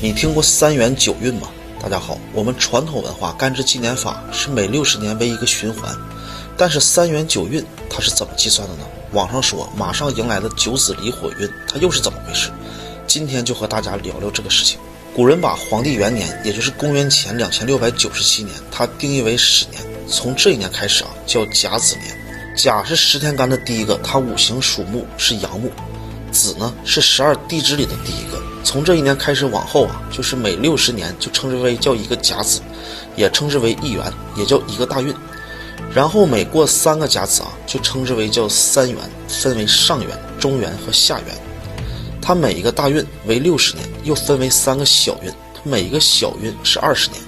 你听过三元九运吗？大家好，我们传统文化干支纪年法是每60年为一个循环，但是三元九运它是怎么计算的呢？网上说马上迎来的九子离火运，它又是怎么回事？今天就和大家聊聊这个事情。古人把黄帝元年，也就是公元前2697年，它定义为始年，从这一年开始叫甲子年。甲是10天干的第一个，它五行属木，是阳木。子呢是12地支里的第一个，从这一年开始往后就是每60年就称之为叫一个甲子，也称之为一元，也叫一个大运。然后每过3个甲子就称之为叫三元，分为上元、中元和下元。它每一个大运为60年，又分为3个小运，每一个小运是20年。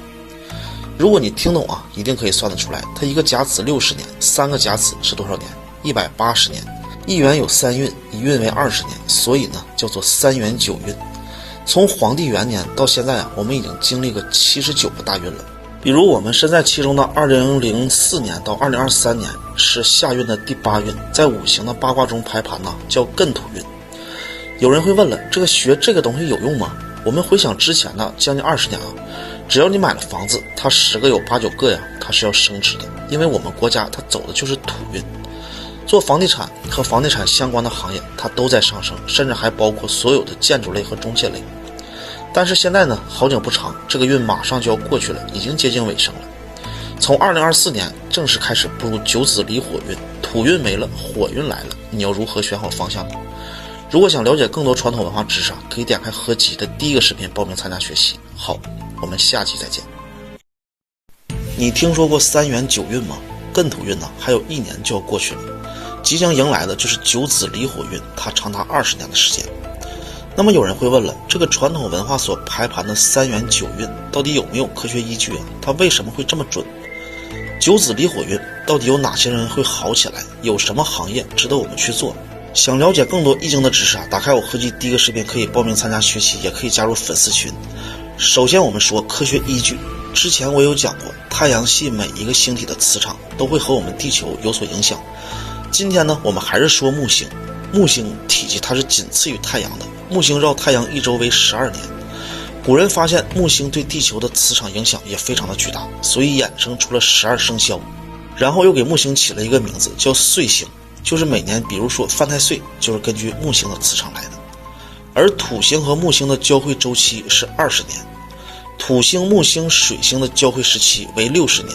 如果你听懂一定可以算得出来，它一个甲子60年，3个甲子是多少年？180年。一元有3运，一运为20年，所以呢叫做三元九运。从黄帝元年到现在我们已经经历个79个大运了。比如我们身在其中的2004年到2023年是夏运的第8运，在五行的八卦中排盘叫艮土运。有人会问了，学这个东西有用吗？我们回想之前的将近20年只要你买了房子，它10个有8、9个它是要升值的，因为我们国家它走的就是土运。做房地产和房地产相关的行业它都在上升，甚至还包括所有的建筑类和中介类。但是现在呢，好景不长，这个运马上就要过去了，已经接近尾声了。从2024年正式开始步入九子离火运，土运没了，火运来了，你要如何选好方向呢？如果想了解更多传统文化知识可以点开合集的第1个视频报名参加学习。好，我们下期再见。你听说过三元九运吗？艮土运还有1年就要过去了，即将迎来的就是九子离火运，它长达20年的时间。那么有人会问了，这个传统文化所排盘的三元九运到底有没有科学依据它为什么会这么准？九子离火运到底有哪些人会好起来？有什么行业值得我们去做？想了解更多易经的知识打开我合集第1个视频，可以报名参加学习，也可以加入粉丝群。首先我们说科学依据，之前我有讲过，太阳系每一个星体的磁场都会和我们地球有所影响。今天呢，我们还是说木星。木星体积它是仅次于太阳的，木星绕太阳一周为12年。古人发现木星对地球的磁场影响也非常的巨大，所以衍生出了12生肖，然后又给木星起了一个名字叫岁星，就是每年比如说犯太岁就是根据木星的磁场来的。而土星和木星的交汇周期是20年，土星、木星、水星的交汇时期为60年，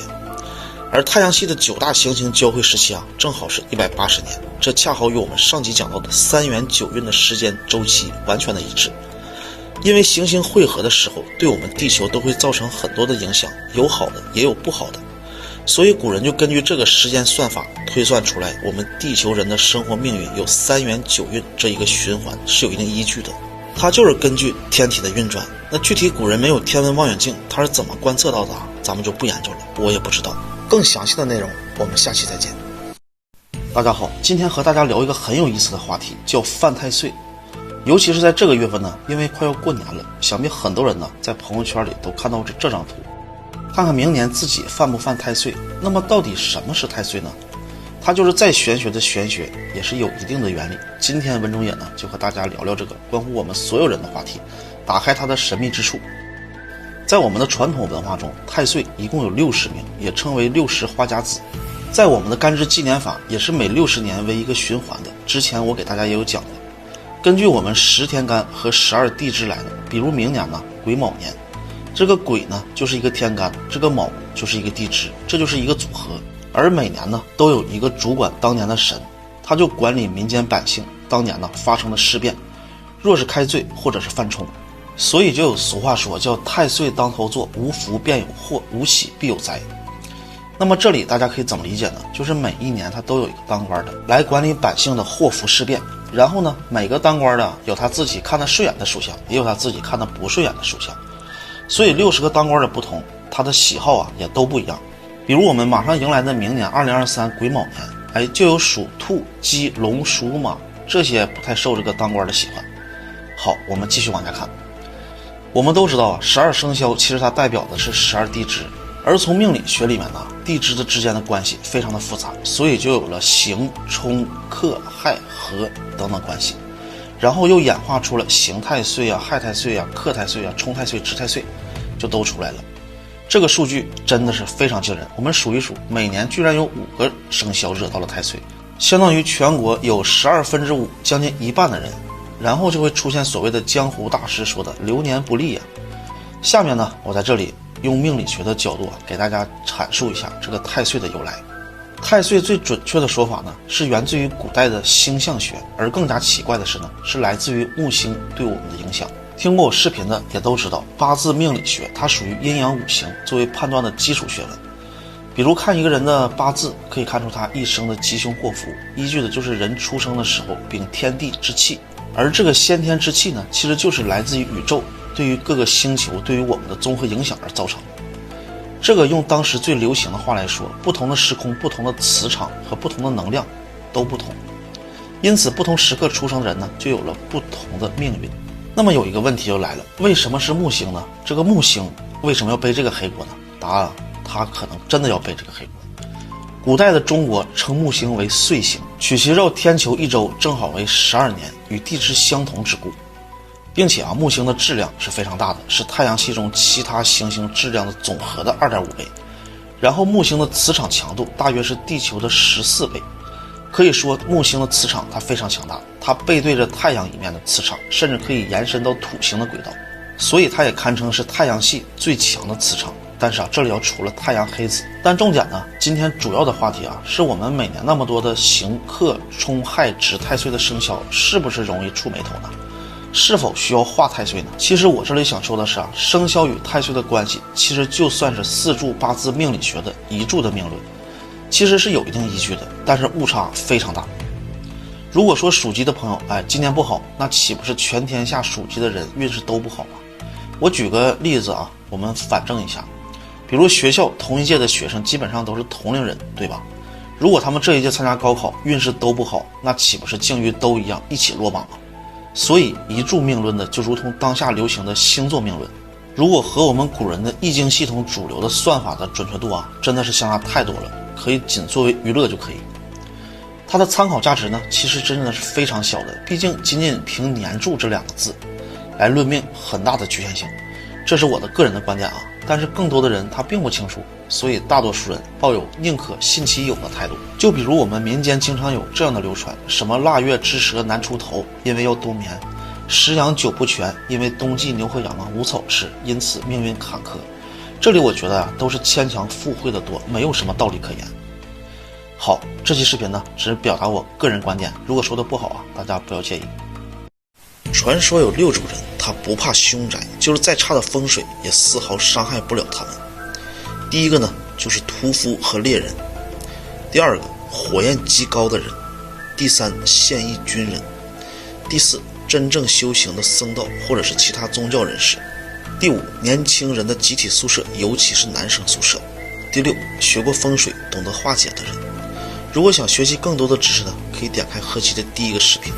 而太阳系的9大行星交汇时期正好是180年，这恰好与我们上集讲到的三元九运的时间周期完全的一致。因为行星汇合的时候对我们地球都会造成很多的影响，有好的也有不好的，所以古人就根据这个时间算法推算出来，我们地球人的生活命运有三元九运这一个循环是有一定依据的，它就是根据天体的运转。那具体古人没有天文望远镜，它是怎么观测到的咱们就不研究了，我也不知道。更详细的内容我们下期再见。大家好，今天和大家聊一个很有意思的话题，叫犯太岁。尤其是在这个月份呢，因为快要过年了，想必很多人呢在朋友圈里都看到这张图，看看明年自己犯不犯太岁。那么到底什么是太岁呢？它就是再玄学的玄学，也是有一定的原理。今天文中野呢就和大家聊聊这个关乎我们所有人的话题，打开它的神秘之处。在我们的传统文化中，太岁一共有60名，也称为60花甲子。在我们的干支纪年法也是每60年为一个循环的，之前我给大家也有讲过。根据我们10天干和12地支来的，比如明年呢癸卯年，这个癸呢就是一个天干，这个卯就是一个地支，这就是一个组合。而每年呢都有一个主管当年的神，他就管理民间百姓当年呢发生的事变，若是开罪或者是犯冲，所以就有俗话说叫太岁当头坐，无福便有祸，无喜必有灾。那么这里大家可以怎么理解呢？就是每一年他都有一个当官的来管理百姓的祸福事变，然后呢每个当官的有他自己看得顺眼的属相，也有他自己看得不顺眼的属相，所以60个当官的不同，他的喜好也都不一样。比如我们马上迎来的明年2023癸卯年，就有属兔、鸡、龙、属马这些不太受这个当官的喜欢。好，我们继续往下看。我们都知道12生肖其实它代表的是12地支，而从命理学里面呢，地支的之间的关系非常的复杂，所以就有了刑、冲、克、害、合等等关系。然后又演化出了刑太岁啊、害太岁啊、克太岁啊、冲太岁、值太岁，就都出来了。这个数据真的是非常惊人，我们数一数，每年居然有5个生肖惹到了太岁，相当于全国有5/12，将近一半的人。然后就会出现所谓的江湖大师说的流年不利啊。下面呢，我在这里用命理学的角度给大家阐述一下这个太岁的由来。太岁最准确的说法呢，是源自于古代的星象学，而更加奇怪的是呢，是来自于木星对我们的影响。听过我视频的也都知道，八字命理学它属于阴阳五行作为判断的基础学问。比如看一个人的八字，可以看出他一生的吉凶祸福，依据的就是人出生的时候禀天地之气。而这个先天之气呢，其实就是来自于宇宙对于各个星球对于我们的综合影响而造成的。这个用当时最流行的话来说，不同的时空、不同的磁场和不同的能量都不同，因此不同时刻出生的人呢，就有了不同的命运。那么有一个问题就来了，为什么是木星呢？这个木星为什么要背这个黑锅呢？答案，它可能真的要背这个黑锅。古代的中国称木星为岁星，取其绕天球一周正好为12年，与地支相同之故。并且木星的质量是非常大的，是太阳系中其他行星质量的总和的2.5倍。然后木星的磁场强度大约是地球的14倍，可以说木星的磁场它非常强大，它背对着太阳一面的磁场，甚至可以延伸到土星的轨道，所以它也堪称是太阳系最强的磁场。但是这里要除了太阳黑子。但重点呢，今天主要的话题是我们每年那么多的刑克冲害值太岁的生肖，是不是容易触霉头呢？是否需要化太岁呢？其实我这里想说的是生肖与太岁的关系，其实就算是4柱八字命理学的1柱的命论，其实是有一定依据的，但是误差非常大。如果说属鸡的朋友今年不好，那岂不是全天下属鸡的人运势都不好吗？我举个例子我们反证一下。比如学校同一届的学生基本上都是同龄人，对吧？如果他们这一届参加高考运势都不好，那岂不是境遇都一样，一起落榜吗？所以1柱命论的就如同当下流行的星座命论，如果和我们古人的易经系统主流的算法的准确度真的是相差太多了，可以仅作为娱乐就可以。它的参考价值呢，其实真的是非常小的，毕竟仅仅凭年柱这2个字来论命，很大的局限性。这是我的个人的观点但是更多的人他并不清楚，所以大多数人抱有宁可信其有的态度。就比如我们民间经常有这样的流传，什么腊月之蛇难出头，因为要冬眠；食养久不全，因为冬季牛和羊无草吃，因此命运坎坷。这里我觉得都是牵强附会的多，没有什么道理可言。好，这期视频呢，只是表达我个人观点，如果说的不好大家不要介意。传说有6种人，他不怕凶宅，就是再差的风水也丝毫伤害不了他们。第一个呢，就是屠夫和猎人；第二个，火焰极高的人；第三，现役军人；第四，真正修行的僧道或者是其他宗教人士；第五，年轻人的集体宿舍，尤其是男生宿舍；第六，学过风水懂得化解的人。如果想学习更多的知识呢，可以点开何其的第一个视频。